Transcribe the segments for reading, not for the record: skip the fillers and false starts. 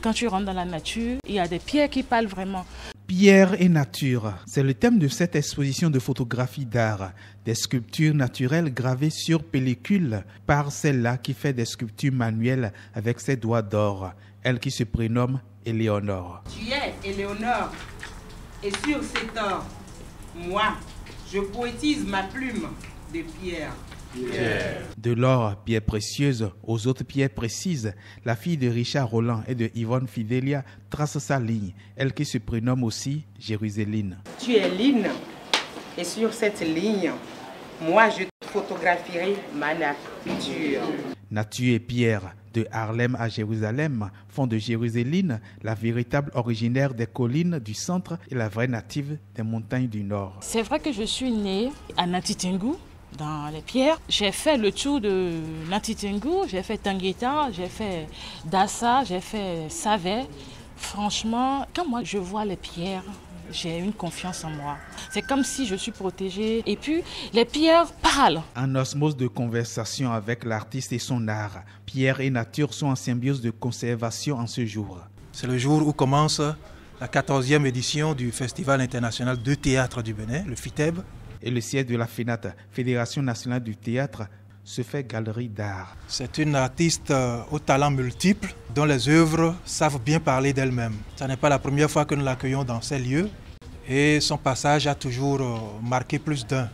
Quand tu rentres dans la nature, il y a des pierres qui parlent vraiment. Pierre et nature, c'est le thème de cette exposition de photographie d'art. Des sculptures naturelles gravées sur pellicule par celle-là qui fait des sculptures manuelles avec ses doigts d'or. Elle qui se prénomme Éléonore. Tu es Éléonore, et sur cet or, moi, je poétise ma plume de pierre. De l'or, pierre précieuse, aux autres pierres précises, la fille de Richard Roland et de Yvonne Fidelia trace sa ligne, elle qui se prénomme aussi Jérusaline. Tu es Line, et sur cette ligne, moi je photographierai ma nature. Nature et pierre, de Harlem à Jérusalem, font de Jérusaline la véritable originaire des collines du centre et la vraie native des montagnes du nord. C'est vrai que je suis née à Nantitengou, dans les pierres. J'ai fait le tour de Nantitengou, j'ai fait Tangueta, j'ai fait Dassa, j'ai fait Savet. Franchement, quand moi je vois les pierres, j'ai une confiance en moi. C'est comme si je suis protégée. Et puis, les pierres parlent. En osmose de conversation avec l'artiste et son art, pierre et nature sont en symbiose de conservation en ce jour. C'est le jour où commence la 14e édition du Festival international de théâtre du Bénin, le FITEB. Et le siège de la FENAT, Fédération nationale du théâtre, se fait galerie d'art. C'est une artiste aux talents multiples dont les œuvres savent bien parler d'elle-même. Ce n'est pas la première fois que nous l'accueillons dans ces lieux et son passage a toujours marqué plus d'un.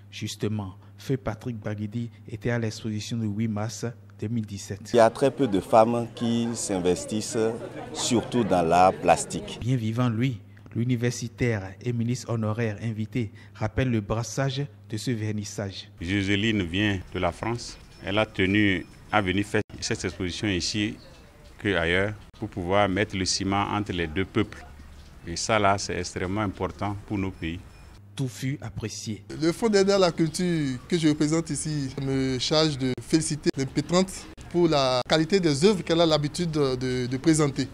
Justement, Feu Patrick Baguidi était à l'exposition de 8 mars 2017. Il y a très peu de femmes qui s'investissent surtout dans l'art plastique. Bien vivant, lui, l'universitaire et ministre honoraire invité rappelle le brassage de ce vernissage. Jérusaline vient de la France. Elle a tenu à venir faire cette exposition ici qu'ailleurs pour pouvoir mettre le ciment entre les deux peuples. Et ça là, c'est extrêmement important pour nos pays. Tout fut apprécié. Le Fonds d'aide à la culture que je représente ici me charge de féliciter l'impétrante pour la qualité des œuvres qu'elle a l'habitude de présenter.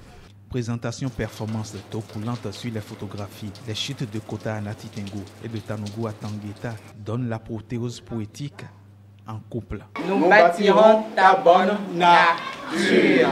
Présentation performance d'eau coulante sur les photographies. Les chutes de Kota à Nantitengou et de Tanougou à Tangueta donnent l'apothéose poétique en couple. Nous bâtirons ta bonne nature.